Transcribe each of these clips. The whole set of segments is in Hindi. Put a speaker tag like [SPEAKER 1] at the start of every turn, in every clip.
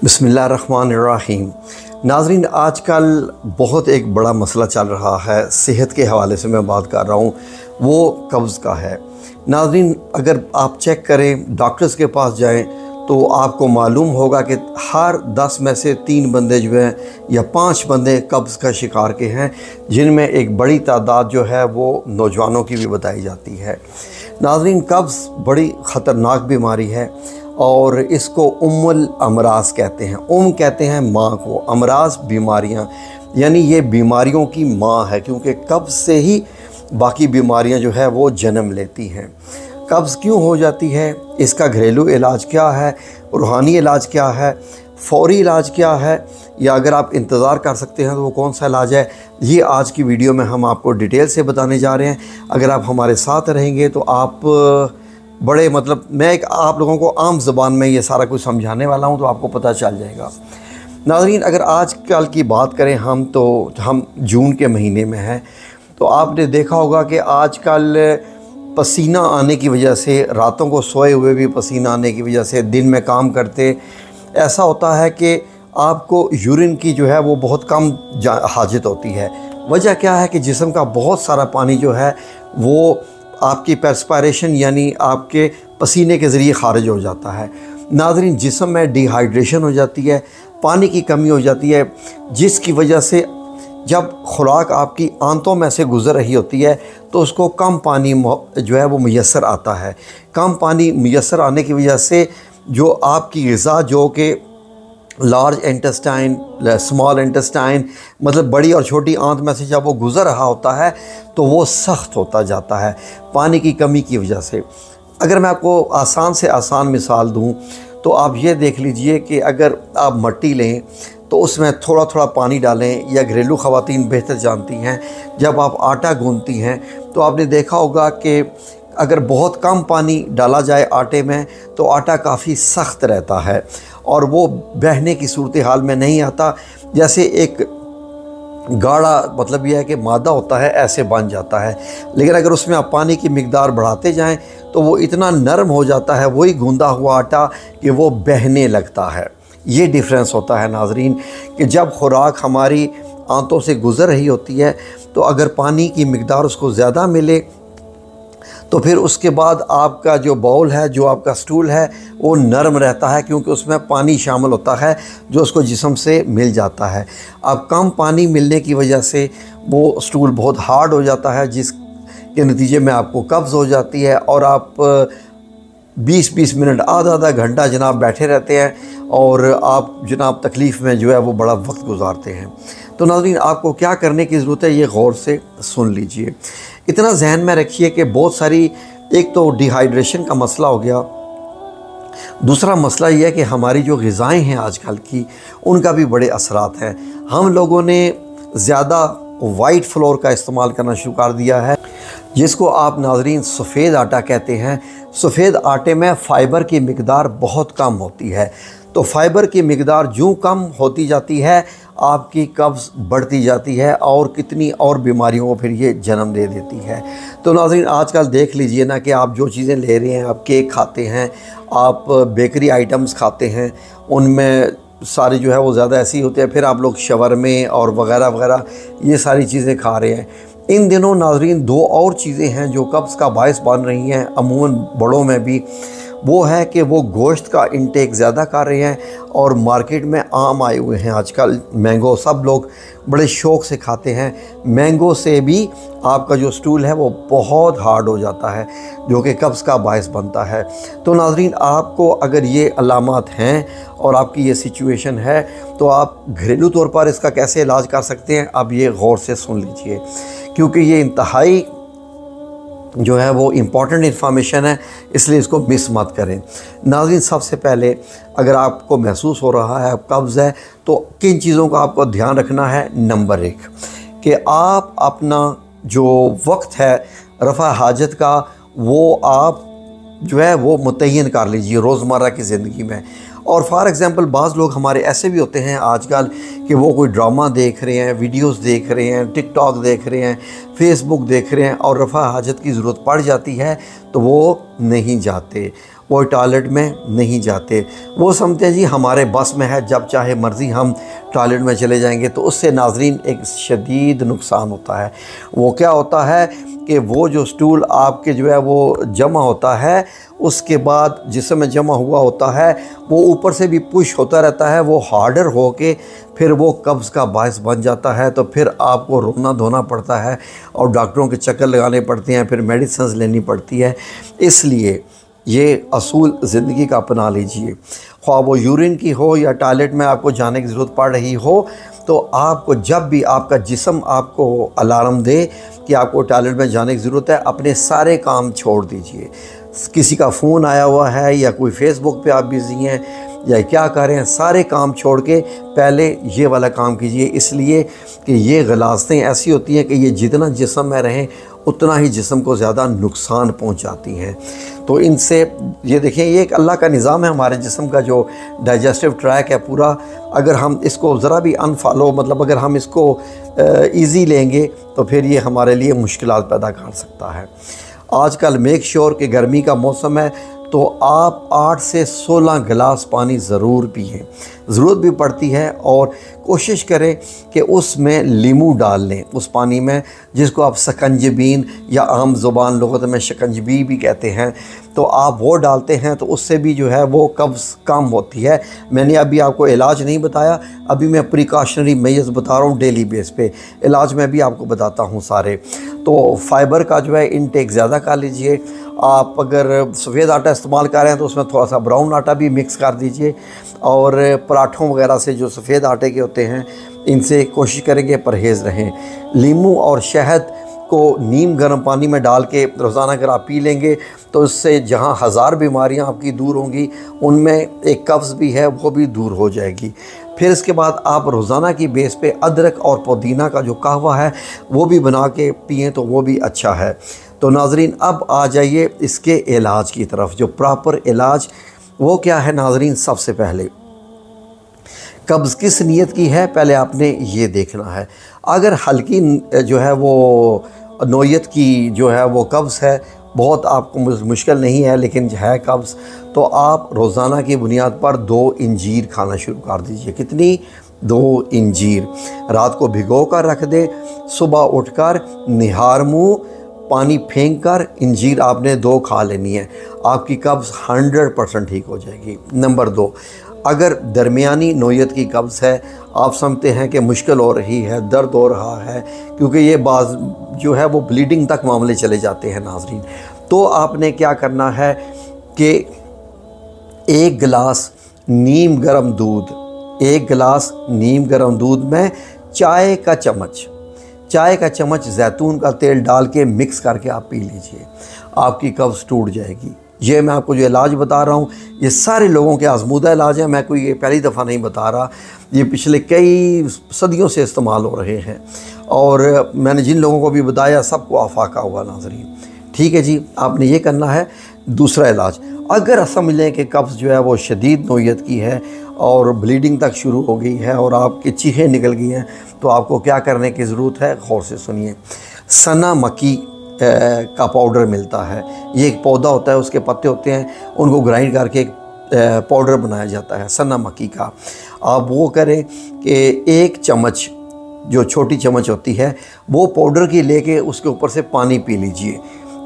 [SPEAKER 1] बिस्मिल्लाहिर्रहमानिर्रहीम। नाज़रीन, आजकल बहुत एक बड़ा मसला चल रहा है, सेहत के हवाले से मैं बात कर रहा हूँ, वो कब्ज़ का है। नाज़रीन, अगर आप चेक करें, डॉक्टर्स के पास जाएं तो आपको मालूम होगा कि हर 10 में से 3 बंदे जो हैं या 5 बंदे कब्ज़ का शिकार के हैं, जिनमें एक बड़ी तादाद जो है वो नौजवानों की भी बताई जाती है। नाज़रीन, कब्ज़ बड़ी ख़तरनाक बीमारी है और इसको उम्मुल अमराज कहते हैं। कहते हैं माँ को, अमराज बीमारियाँ, यानी ये बीमारियों की माँ है, क्योंकि कब्ज़ से ही बाकी बीमारियाँ जो है वो जन्म लेती हैं। कब्ज़ क्यों हो जाती है, इसका घरेलू इलाज क्या है, रूहानी इलाज क्या है, फ़ौरी इलाज क्या है, या अगर आप इंतज़ार कर सकते हैं तो वो कौन सा इलाज है, ये आज की वीडियो में हम आपको डिटेल से बताने जा रहे हैं। अगर आप हमारे साथ रहेंगे तो आप बड़े मैं एक आप लोगों को आम ज़बान में ये सारा कुछ समझाने वाला हूँ, तो आपको पता चल जाएगा। नाज़रीन, अगर आजकल की बात करें हम जून के महीने में हैं, तो आपने देखा होगा कि आजकल पसीना आने की वजह से, रातों को सोए हुए भी पसीना आने की वजह से, दिन में काम करते ऐसा होता है कि आपको यूरिन की जो है वो बहुत कम हाजत होती है। वजह क्या है कि जिस्म का बहुत सारा पानी जो है वो आपकी पर्सपायरेशन यानी आपके पसीने के ज़रिए ख़ारिज हो जाता है। नाज़रीन, जिस्म में डिहाइड्रेशन हो जाती है, पानी की कमी हो जाती है, जिसकी वजह से जब खुराक आपकी आंतों में से गुज़र रही होती है तो उसको कम पानी जो है वो मुयस्सर आता है। कम पानी मुयस्सर आने की वजह से जो आपकी ग़िज़ा, जो कि लार्ज इंटेस्टाइन, स्मॉल इंटेस्टाइन, बड़ी और छोटी आंत में से जब वो गुज़र रहा होता है तो वो सख्त होता जाता है पानी की कमी की वजह से। अगर मैं आपको आसान से आसान मिसाल दूं तो आप ये देख लीजिए कि अगर आप मट्टी लें तो उसमें थोड़ा थोड़ा पानी डालें, या घरेलू ख़वातीन बेहतर जानती हैं, जब आप आटा गूंथती हैं तो आपने देखा होगा कि अगर बहुत कम पानी डाला जाए आटे में तो आटा काफ़ी सख्त रहता है और वो बहने की सूरत हाल में नहीं आता। जैसे एक गाढ़ा यह है कि मादा होता है, ऐसे बन जाता है। लेकिन अगर उसमें आप पानी की मिकदार बढ़ाते जाएं तो वो इतना नरम हो जाता है, वही गूंदा हुआ आटा, कि वो बहने लगता है। ये डिफरेंस होता है नाज़रीन, कि जब खुराक हमारी आंतों से गुज़र रही होती है तो अगर पानी की मिकदार उसको ज़्यादा मिले तो फिर उसके बाद आपका जो बाउल है, जो आपका स्टूल है, वो नरम रहता है, क्योंकि उसमें पानी शामिल होता है जो उसको जिस्म से मिल जाता है। अब कम पानी मिलने की वजह से वो स्टूल बहुत हार्ड हो जाता है, जिसके नतीजे में आपको कब्ज़ हो जाती है और आप 20-20 मिनट, आधा घंटा जनाब बैठे रहते हैं और आप जनाब तकलीफ़ में जो है वो बड़ा वक्त गुजारते हैं। तो नाज़रीन, आपको क्या करने की ज़रूरत है, ये गौर से सुन लीजिए। इतना जहन में रखिए कि बहुत सारी, एक तो डिहाइड्रेशन का मसला हो गया, दूसरा मसला ये है कि हमारी जो ग़िज़ाएँ हैं आजकल की, उनका भी बड़े असरात हैं। हम लोगों ने ज़्यादा वाइट फ्लोर का इस्तेमाल करना शुरू कर दिया है, जिसको आप नाज़रीन सफ़ेद आटा कहते हैं। सफ़ेद आटे में फ़ाइबर की मिकदार बहुत कम होती है, तो फ़ाइबर की मिकदार जो कम होती जाती है आपकी कब्ज़ बढ़ती जाती है और कितनी और बीमारियों को फिर ये जन्म दे देती है। तो नाज़रीन, आजकल देख लीजिए ना कि आप जो चीज़ें ले रहे हैं, आप केक खाते हैं, आप बेकरी आइटम्स खाते हैं, उनमें सारी जो है वो ज़्यादा ऐसी होती है। फिर आप लोग शवरमे और वग़ैरह वग़ैरह ये सारी चीज़ें खा रहे हैं। इन दिनों नाज़रीन 2 और चीज़ें हैं जो कब्ज़ का बायस बन रही हैं, अमूमन बड़ों में भी। वो है कि वो गोश्त का इंटेक ज़्यादा कर रहे हैं और मार्केट में आम आए हुए हैं आजकल मैंगो, सब लोग बड़े शौक़ से खाते हैं। मैंगो से भी आपका जो स्टूल है वो बहुत हार्ड हो जाता है, जो कि कब्ज़ का बायस बनता है। तो नाज़रीन, आपको अगर ये अलामात हैं और आपकी ये सिचुएशन है तो आप घरेलू तौर पर इसका कैसे इलाज कर सकते हैं, अब ये गौर से सुन लीजिए, क्योंकि ये इंतहाई जो है वो इम्पॉर्टेंट इन्फॉर्मेशन है, इसलिए इसको मिस मत करें। नाज़रीन, सबसे पहले अगर आपको महसूस हो रहा है कब्ज़ है तो किन चीज़ों का आपको ध्यान रखना है। नंबर 1 कि आप अपना जो वक्त है रफ़ा हाजत का, वो आप जो है वो मुतय्यन कर लीजिए रोज़मर्रा की ज़िंदगी में। और फॉर एग्ज़ाम्पल बाज़ लोग हमारे ऐसे भी होते हैं आजकल कि वो कोई ड्रामा देख रहे हैं, वीडियोस देख रहे हैं, टिकटॉक देख रहे हैं, फेसबुक देख रहे हैं और रफ़ा हाजत की ज़रूरत पड़ जाती है तो वो नहीं जाते। वो टॉयलेट में नहीं जाते। वो समझते हैं जी हमारे बस में है, जब चाहे मर्ज़ी हम टॉयलेट में चले जाएंगे। तो उससे नाज़रीन एक शदीद नुकसान होता है। वो क्या होता है कि वो जो स्टूल आपके जो है वो जमा होता है, उसके बाद जिसमें जमा हुआ होता है वो ऊपर से भी पुश होता रहता है, वो हार्डर हो के फिर वो कब्ज़ का बायस बन जाता है। तो फिर आपको रोना धोना पड़ता है और डॉक्टरों के चक्कर लगाने पड़ते हैं, फिर मेडिसिन लेनी पड़ती है। इसलिए ये असूल ज़िंदगी का अपना लीजिए। ख्वाह वो यूरिन की हो या टॉयलेट में आपको जाने की ज़रूरत पड़ रही हो, तो आपको जब भी आपका जिस्म आपको अलार्म दे कि आपको टॉयलेट में जाने की ज़रूरत है, अपने सारे काम छोड़ दीजिए। किसी का फ़ोन आया हुआ है या कोई फेसबुक पे आप बिज़ी हैं या क्या कर रहे हैं, सारे काम छोड़ के पहले ये वाला काम कीजिए। इसलिए कि ये ग़लाज़तें ऐसी होती हैं कि ये जितना जिस्म में रहें उतना ही जिस्म को ज़्यादा नुकसान पहुंचाती हैं। तो इनसे ये देखें, ये एक अल्लाह का निज़ाम है। हमारे जिस्म का जो डाइजेस्टिव ट्रैक है पूरा, अगर हम इसको ज़रा भी अनफॉलो मतलब अगर हम इसको ईज़ी लेंगे तो फिर ये हमारे लिए मुश्किलात पैदा कर सकता है। आजकल मेक श्योर कि गर्मी का मौसम है तो आप 8 से 16 गिलास पानी ज़रूर पिएं। ज़रूरत भी पड़ती है और कोशिश करें कि उसमें लीमू डाल लें उस पानी में, जिसको आप शकंजबीन या आम ज़ुबान लुग़त में शिकंजबी भी कहते हैं। तो आप वो डालते हैं तो उससे भी जो है वो कब्ज़ कम होती है। मैंने अभी आपको इलाज नहीं बताया, अभी मैं प्रिकॉशनरी मेजर्स बता रहा हूँ डेली बेस पे। इलाज में भी आपको बताता हूँ सारे। तो फ़ाइबर का जो है इनटेक ज़्यादा कर लीजिए। आप अगर सफ़ेद आटा इस्तेमाल कर रहे हैं तो उसमें थोड़ा सा ब्राउन आटा भी मिक्स कर दीजिए। और पराठों वगैरह से जो सफ़ेद आटे के होते हैं इनसे कोशिश करेंगे परहेज़ रहें। लीमू और शहद को नीम गर्म पानी में डाल के रोज़ाना अगर आप पी लेंगे तो इससे जहां 1000 बीमारियां आपकी दूर होंगी, उनमें एक कब्ज़ भी है वो भी दूर हो जाएगी। फिर इसके बाद आप रोज़ाना की बेस पे अदरक और पुदीना का जो कहवा है वो भी बना के पिएँ तो वो भी अच्छा है। तो नाज़रीन, अब आ जाइए इसके इलाज की तरफ। जो प्रॉपर इलाज वो क्या है नाज़रीन, सबसे पहले कब्ज़ किस नीयत की है पहले आपने ये देखना है। अगर हल्की जो है वो नोयत की जो है वो कब्ज़ है, बहुत आपको मुश्किल नहीं है लेकिन है कब्ज़, तो आप रोज़ाना की बुनियाद पर 2 इंजीर खाना शुरू कर दीजिए। कितनी? 2 इंजीर रात को भिगो कर रख दें। सुबह उठकर निहार मुँह पानी फेंक कर इंजीर आपने 2 खा लेनी है। आपकी कब्ज़ 100% ठीक हो जाएगी। नंबर 2, अगर दरमियानी नोयत की कब्ज़ है, आप समझते हैं कि मुश्किल हो रही है, दर्द हो रहा है, क्योंकि ये बाज़ जो है वो ब्लीडिंग तक मामले चले जाते हैं नाज़रीन, तो आपने क्या करना है कि 1 गिलास नीम गर्म दूध, 1 गिलास नीम गर्म दूध में चाय का चम्मच जैतून का तेल डाल के मिक्स करके आप पी लीजिए। आपकी कब्ज़ टूट जाएगी। ये मैं आपको जो इलाज बता रहा हूँ ये सारे लोगों के आज़मूदा इलाज है। मैं कोई ये पहली दफ़ा नहीं बता रहा, ये पिछले कई सदियों से इस्तेमाल हो रहे हैं और मैंने जिन लोगों को भी बताया सबको आफाका हुआ नाज़रीन। ठीक है जी, आपने ये करना है। दूसरा इलाज, अगर समझ लें कि कब्ज़ जो है वो शदीद नोयत की है और ब्लीडिंग तक शुरू हो गई है और आपकी चीखें निकल गई हैं, तो आपको क्या करने की ज़रूरत है, गौर से सुनिए। सना मक्की का पाउडर मिलता है। ये एक पौधा होता है, उसके पत्ते होते हैं, उनको ग्राइंड करके एक पाउडर बनाया जाता है सना मक्की का। आप वो करें कि 1 चम्मच जो छोटी चम्मच होती है वो पाउडर की लेके उसके ऊपर से पानी पी लीजिए।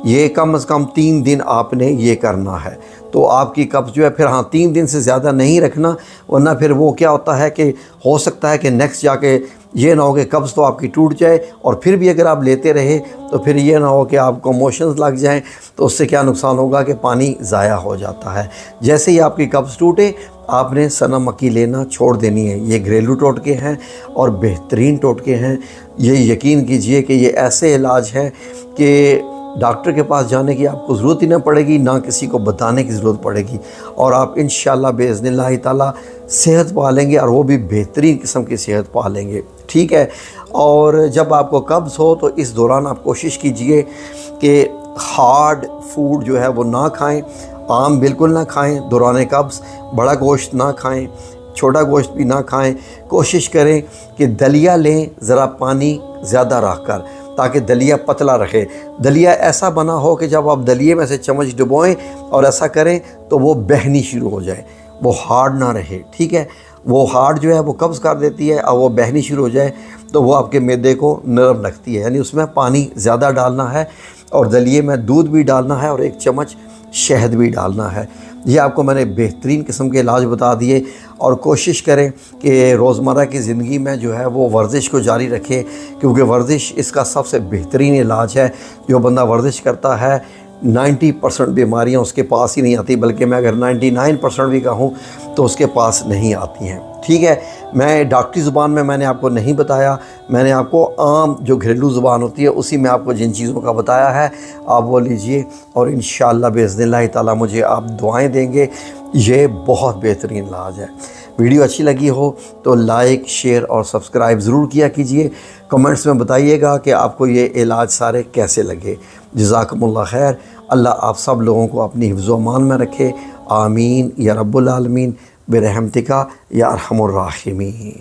[SPEAKER 1] ये कम से कम 3 दिन आपने ये करना है, तो आपकी कब्ज़ जो है फिर, हाँ 3 दिन से ज़्यादा नहीं रखना, वरना फिर वो क्या होता है कि हो सकता है कि नेक्स्ट जाके ये ना हो कि कब्ज़ तो आपकी टूट जाए और फिर भी अगर आप लेते रहे तो फिर ये ना हो कि आपको मोशंस लग जाएं, तो उससे क्या नुकसान होगा कि पानी ज़ाया हो जाता है। जैसे ही आपकी कब्ज़ टूटे आपने सना मक्की लेना छोड़ देनी है। ये घरेलू टोटके हैं और बेहतरीन टोटके हैं। ये यकीन कीजिए कि ये ऐसे इलाज हैं कि डॉक्टर के पास जाने की आपको ज़रूरत ही ना पड़ेगी, ना किसी को बताने की ज़रूरत पड़ेगी, और आप इंशाअल्लाह बिइज़्निल्लाह ताला सेहत पा लेंगे, और वो भी बेहतरीन किस्म की सेहत पा लेंगे। ठीक है। और जब आपको कब्ज़ हो तो इस दौरान आप कोशिश कीजिए कि हार्ड फूड जो है वो ना खाएं, आम बिल्कुल ना खाएं दौरान कब्ज़, बड़ा गोश्त ना खाएं, छोटा गोश्त भी ना खाएं। कोशिश करें कि दलिया लें ज़रा पानी ज़्यादा रख कर, ताकि दलिया पतला रखे। दलिया ऐसा बना हो कि जब आप दलिए में से चम्मच डुबोएं और ऐसा करें तो वो बहनी शुरू हो जाए, वो हार्ड ना रहे, ठीक है। वो हार्ड जो है वो कब्ज़ कर देती है, और वो बहनी शुरू हो जाए तो वो आपके मैदे को नरम रखती है। यानी उसमें पानी ज़्यादा डालना है और दलिए में दूध भी डालना है और 1 चम्मच शहद भी डालना है। ये आपको मैंने बेहतरीन किस्म के इलाज बता दिए। और कोशिश करें कि रोज़मर्रा की ज़िंदगी में जो है वो वर्जिश को जारी रखें, क्योंकि वर्जिश इसका सबसे बेहतरीन इलाज है। जो बंदा वर्जिश करता है 90% बीमारियां उसके पास ही नहीं आती, बल्कि मैं अगर 99% भी कहूँ तो उसके पास नहीं आती हैं, ठीक है। मैं डॉक्टरी ज़ुबान में मैंने आपको नहीं बताया, मैंने आपको आम जो घरेलू ज़ुबान होती है उसी में आपको जिन चीज़ों का बताया है आप वो लीजिए, और इंशाअल्लाह बिइज़्निल्लाह ताला मुझे आप दुआएं देंगे। ये बहुत बेहतरीन इलाज है। वीडियो अच्छी लगी हो तो लाइक, शेयर और सब्सक्राइब ज़रूर किया कीजिए। कमेंट्स में बताइएगा कि आपको ये इलाज सारे कैसे लगे। जज़ाकुमुल्लाह खैर। अल्लाह आप सब लोगों को अपनी हिफ्ज़ व अमान में रखे। आमीन या रब्बुल आलमीन बिरहमतिका या अरहमुर राहिमीन।